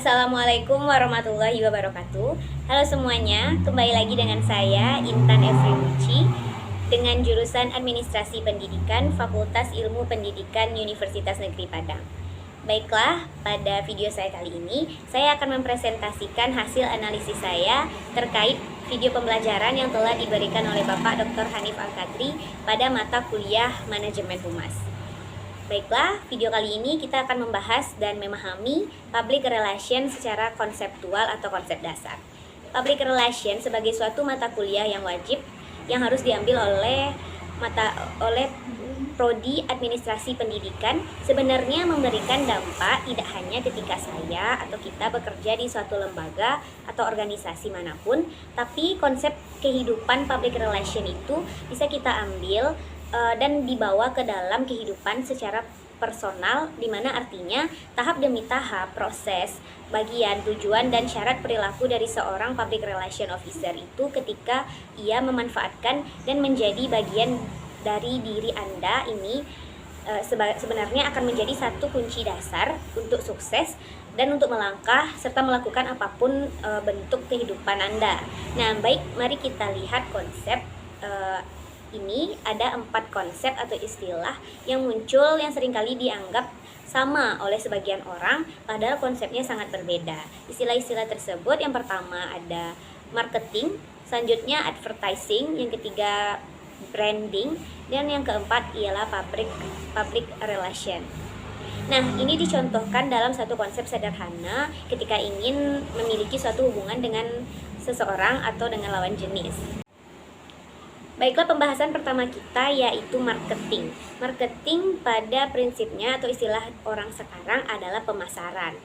Assalamualaikum warahmatullahi wabarakatuh. Halo semuanya, kembali lagi dengan saya Intan Efrimuci dengan jurusan Administrasi Pendidikan Fakultas Ilmu Pendidikan Universitas Negeri Padang. Baiklah, pada video saya kali ini saya akan mempresentasikan hasil analisis saya terkait video pembelajaran yang telah diberikan oleh Bapak Dr. Hanif Al-Kadri pada mata kuliah Manajemen Humas. Baiklah, video kali ini kita akan membahas dan memahami Public Relation secara konseptual atau konsep dasar. Public Relation sebagai suatu mata kuliah yang wajib yang harus diambil oleh Prodi Administrasi Pendidikan sebenarnya memberikan dampak tidak hanya ketika saya atau kita bekerja di suatu lembaga atau organisasi manapun, tapi konsep kehidupan public relation itu bisa kita ambil dan dibawa ke dalam kehidupan secara personal, di mana artinya tahap demi tahap proses, bagian, tujuan, dan syarat perilaku dari seorang public relation officer itu ketika ia memanfaatkan dan menjadi bagian dari diri Anda ini sebenarnya akan menjadi satu kunci dasar untuk sukses dan untuk melangkah serta melakukan apapun bentuk kehidupan Anda. Nah, baik, mari kita lihat konsep ini. Ada 4 konsep atau istilah yang muncul yang seringkali dianggap sama oleh sebagian orang, padahal konsepnya sangat berbeda. Istilah-istilah tersebut yang pertama ada marketing, selanjutnya advertising, yang ketiga branding, dan yang keempat ialah public relation. Nah, ini dicontohkan dalam satu konsep sederhana ketika ingin memiliki suatu hubungan dengan seseorang atau dengan lawan jenis. Baiklah, pembahasan pertama kita yaitu marketing. Marketing pada prinsipnya atau istilah orang sekarang adalah pemasaran,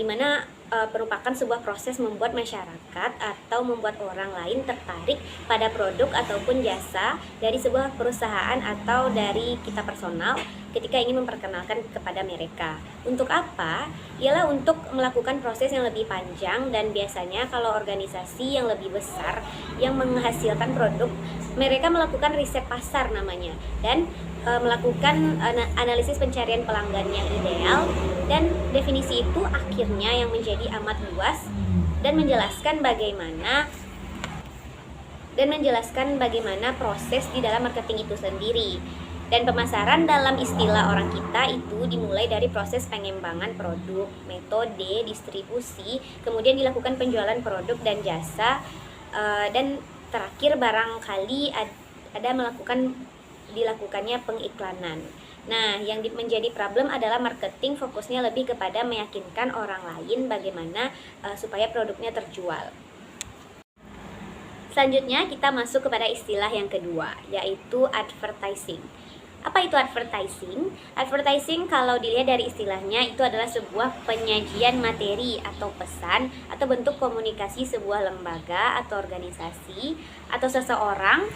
di mana merupakan sebuah proses membuat masyarakat atau membuat orang lain tertarik pada produk ataupun jasa dari sebuah perusahaan atau dari kita personal ketika ingin memperkenalkan kepada mereka. Untuk apa? Ialah untuk melakukan proses yang lebih panjang, dan biasanya kalau organisasi yang lebih besar yang menghasilkan produk, mereka melakukan riset pasar namanya, dan melakukan analisis pencarian pelanggan yang ideal, dan definisi itu akhirnya yang menjadi amat luas dan menjelaskan bagaimana proses di dalam marketing itu sendiri. Dan pemasaran dalam istilah orang kita itu dimulai dari proses pengembangan produk, metode distribusi, kemudian dilakukan penjualan produk dan jasa, dan terakhir barangkali dilakukannya pengiklanan. Nah, yang menjadi problem adalah marketing fokusnya lebih kepada meyakinkan orang lain bagaimana supaya produknya terjual. Selanjutnya kita masuk kepada istilah yang kedua, yaitu advertising. Apa itu advertising? Advertising kalau dilihat dari istilahnya itu adalah sebuah penyajian materi atau pesan atau bentuk komunikasi sebuah lembaga atau organisasi atau seseorang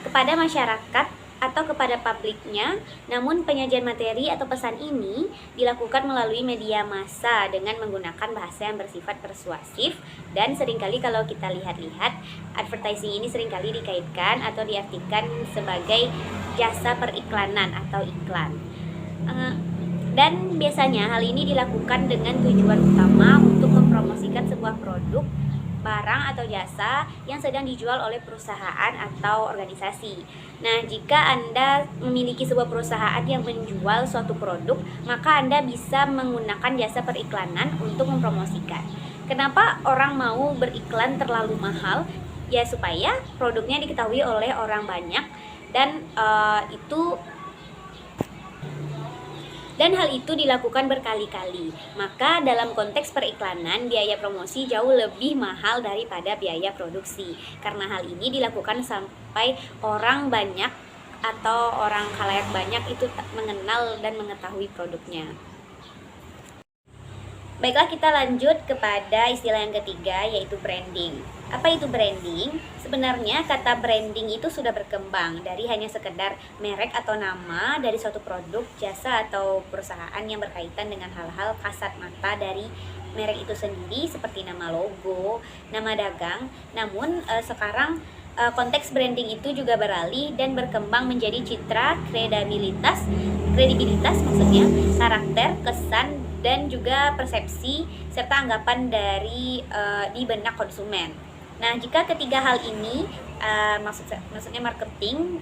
kepada masyarakat atau kepada publiknya. Namun penyajian materi atau pesan ini dilakukan melalui media massa dengan menggunakan bahasa yang bersifat persuasif, dan seringkali kalau kita lihat-lihat advertising ini seringkali dikaitkan atau diartikan sebagai jasa periklanan atau iklan. Dan biasanya hal ini dilakukan dengan tujuan utama untuk mempromosikan sebuah produk, barang atau jasa yang sedang dijual oleh perusahaan atau organisasi. Nah, jika Anda memiliki sebuah perusahaan yang menjual suatu produk, maka Anda bisa menggunakan jasa periklanan untuk mempromosikan. Kenapa orang mau beriklan terlalu mahal? Ya, supaya produknya diketahui oleh orang banyak, dan hal itu dilakukan berkali-kali. Maka dalam konteks periklanan, biaya promosi jauh lebih mahal daripada biaya produksi. Karena hal ini dilakukan sampai orang banyak atau orang khalayak banyak itu mengenal dan mengetahui produknya. Baiklah, kita lanjut kepada istilah yang ketiga, yaitu branding. Apa itu branding? Sebenarnya kata branding itu sudah berkembang dari hanya sekedar merek atau nama dari suatu produk, jasa, atau perusahaan yang berkaitan dengan hal-hal kasat mata dari merek itu sendiri seperti nama logo, nama dagang. Namun sekarang konteks branding itu juga beralih dan berkembang menjadi citra, kredibilitas maksudnya, karakter, kesan, dan juga persepsi serta anggapan dari di benak konsumen. Nah, jika ketiga hal ini maksudnya marketing,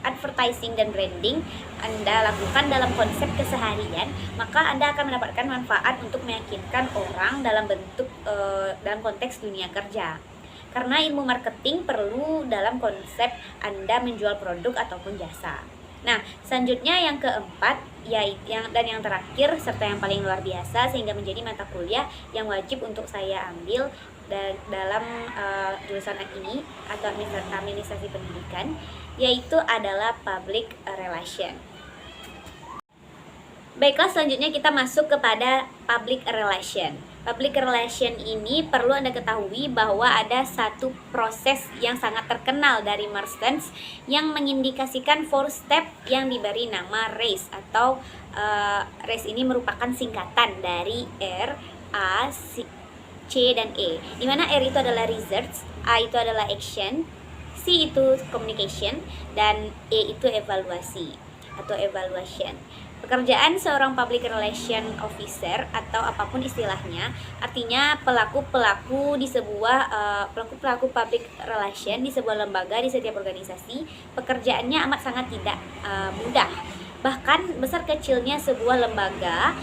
advertising dan branding Anda lakukan dalam konsep keseharian, maka Anda akan mendapatkan manfaat untuk meyakinkan orang dalam dalam konteks dunia kerja. Karena ilmu marketing perlu dalam konsep Anda menjual produk ataupun jasa. Nah, selanjutnya yang keempat yang terakhir serta yang paling luar biasa sehingga menjadi mata kuliah yang wajib untuk saya ambil dalam jurusan ini atau administrasi pendidikan, yaitu adalah public relation. Baiklah, selanjutnya kita masuk kepada public relation. Public relation ini perlu Anda ketahui bahwa ada satu proses yang sangat terkenal dari Mertens yang mengindikasikan 4 step yang diberi nama RACE atau RACE ini merupakan singkatan dari R, A, C, dan E. Dimana R itu adalah research, A itu adalah action, C itu communication, dan E itu evaluasi atau evaluation. Pekerjaan seorang public relation officer atau apapun istilahnya, artinya pelaku-pelaku public relation di sebuah lembaga, di setiap organisasi, pekerjaannya amat sangat tidak mudah. Bahkan besar kecilnya sebuah lembaga,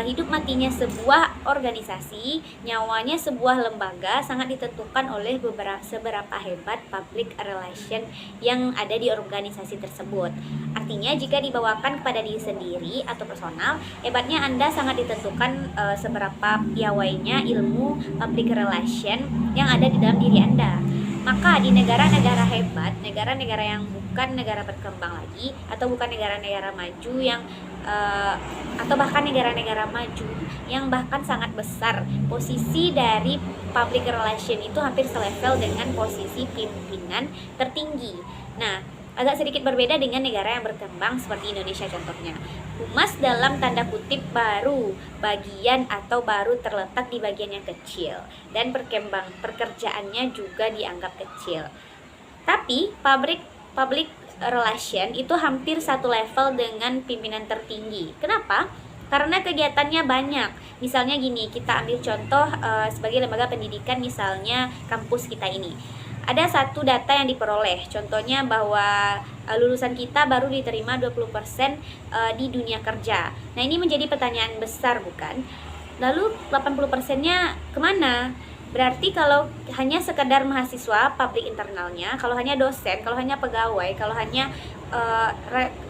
hidup matinya sebuah organisasi, nyawanya sebuah lembaga sangat ditentukan oleh seberapa hebat public relation yang ada di organisasi tersebut. Artinya jika dibawakan kepada diri sendiri atau personal, hebatnya Anda sangat ditentukan seberapa piawainya ilmu public relation yang ada di dalam diri Anda. Maka di negara-negara hebat, negara-negara yang bukan negara berkembang lagi atau bukan negara-negara maju atau bahkan negara-negara maju yang bahkan sangat besar, posisi dari public relation itu hampir selevel dengan posisi pimpinan tertinggi. Nah, agak sedikit berbeda dengan negara yang berkembang seperti Indonesia contohnya. Humas dalam tanda kutip baru terletak di bagian yang kecil dan pekerjaannya juga dianggap kecil. Tapi public relation itu hampir satu level dengan pimpinan tertinggi. Kenapa? Karena kegiatannya banyak. Misalnya gini, kita ambil contoh sebagai lembaga pendidikan, misalnya kampus kita ini. Ada satu data yang diperoleh, contohnya bahwa lulusan kita baru diterima 20% di dunia kerja. Nah, ini menjadi pertanyaan besar, bukan? Lalu 80%-nya kemana? Berarti kalau hanya sekedar mahasiswa publik internalnya, kalau hanya dosen, kalau hanya pegawai, kalau hanya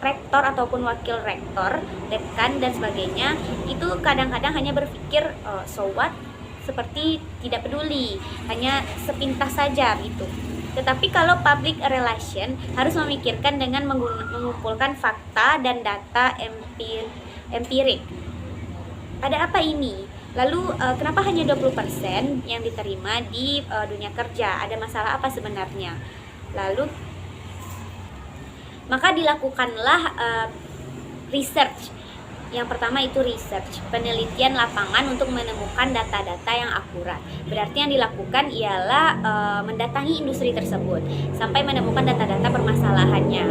rektor ataupun wakil rektor, dekan dan sebagainya, itu kadang-kadang hanya berpikir so what? Seperti tidak peduli, hanya sepintas saja gitu. Tetapi kalau public relation harus memikirkan dengan mengumpulkan fakta dan data empirik. Ada apa ini? Lalu kenapa hanya 20% yang diterima di dunia kerja? Ada masalah apa sebenarnya? Lalu maka dilakukanlah research. Yang pertama itu research, penelitian lapangan untuk menemukan data-data yang akurat. Berarti yang dilakukan ialah mendatangi industri tersebut sampai menemukan data-data permasalahannya.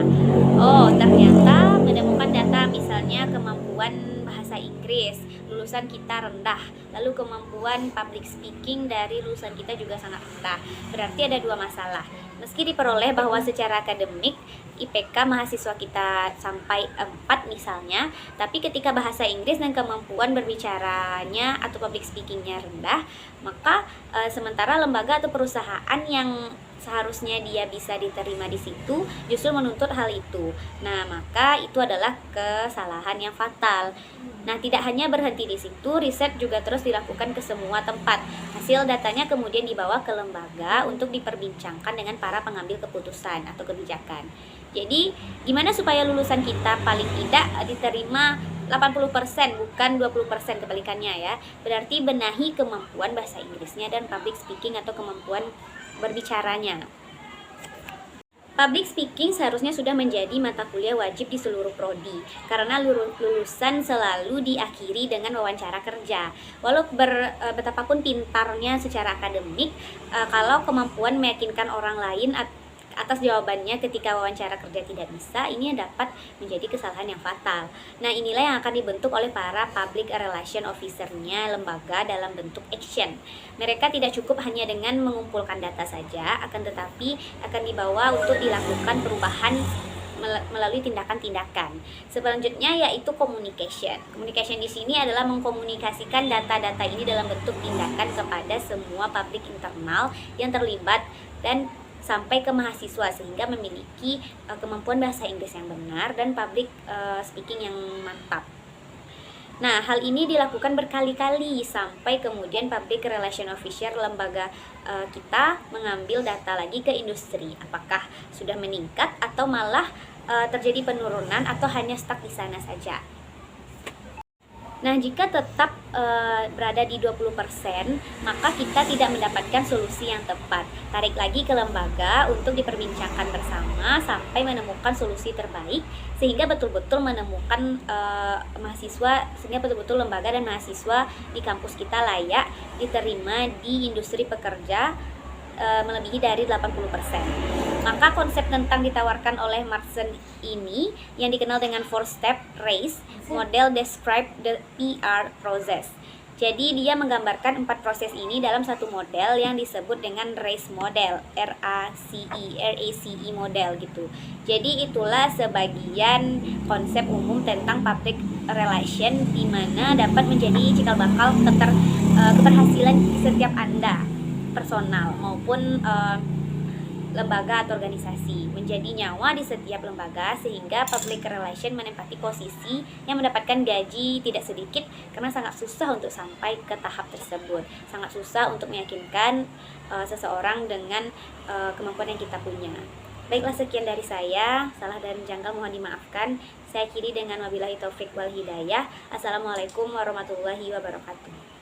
Oh, ternyata menemukan data misalnya kemampuan bahasa Inggris lulusan kita rendah, lalu kemampuan public speaking dari lulusan kita juga sangat rendah. Berarti ada dua masalah. Meski diperoleh bahwa secara akademik IPK mahasiswa kita sampai 4 misalnya, tapi ketika bahasa Inggris dan kemampuan berbicaranya atau public speakingnya rendah, maka sementara lembaga atau perusahaan yang seharusnya dia bisa diterima di situ justru menuntut hal itu. Nah, maka itu adalah kesalahan yang fatal. Nah, tidak hanya berhenti di situ, riset juga terus dilakukan ke semua tempat. Hasil datanya kemudian dibawa ke lembaga untuk diperbincangkan dengan para pengambil keputusan atau kebijakan. Jadi, gimana supaya lulusan kita paling tidak diterima 80%, bukan 20% kebalikannya ya. Berarti benahi kemampuan bahasa Inggrisnya dan public speaking atau kemampuan berbicaranya. Public speaking seharusnya sudah menjadi mata kuliah wajib di seluruh prodi karena lulusan selalu diakhiri dengan wawancara kerja. Walau betapapun pintarnya secara akademik, kalau kemampuan meyakinkan orang lain atas jawabannya ketika wawancara kerja tidak bisa, ini dapat menjadi kesalahan yang fatal. Nah, inilah yang akan dibentuk oleh para public relation officer-nya lembaga dalam bentuk action. Mereka tidak cukup hanya dengan mengumpulkan data saja, akan tetapi akan dibawa untuk dilakukan perubahan melalui tindakan-tindakan. Selanjutnya yaitu communication. Communication di sini adalah mengkomunikasikan data-data ini dalam bentuk tindakan kepada semua publik internal yang terlibat dan sampai ke mahasiswa sehingga memiliki kemampuan bahasa Inggris yang benar dan public speaking yang mantap. Nah, hal ini dilakukan berkali-kali sampai kemudian public relation officer lembaga kita mengambil data lagi ke industri. Apakah sudah meningkat atau malah terjadi penurunan atau hanya stuck di sana saja. Nah, jika tetap berada di 20%, maka kita tidak mendapatkan solusi yang tepat. Tarik lagi ke lembaga untuk diperbincangkan bersama sampai menemukan solusi terbaik sehingga betul-betul menemukan mahasiswa, sehingga betul-betul lembaga dan mahasiswa di kampus kita layak diterima di industri pekerja melebihi dari 80%. Maka konsep tentang ditawarkan oleh Markson ini yang dikenal dengan 4-step RACE, model describe the PR process. Jadi dia menggambarkan 4 proses ini dalam satu model yang disebut dengan RACE model, RACE model gitu. Jadi itulah sebagian konsep umum tentang public relation di mana dapat menjadi cikal bakal keberhasilan setiap Anda, personal maupun lembaga atau organisasi, menjadi nyawa di setiap lembaga sehingga public relation menempati posisi yang mendapatkan gaji tidak sedikit karena sangat susah untuk sampai ke tahap tersebut, sangat susah untuk meyakinkan seseorang dengan kemampuan yang kita punya. Baiklah, sekian dari saya. Salah dan janggal mohon dimaafkan. Saya akhiri dengan wabillahi taufik wal hidayah. Assalamualaikum warahmatullahi wabarakatuh.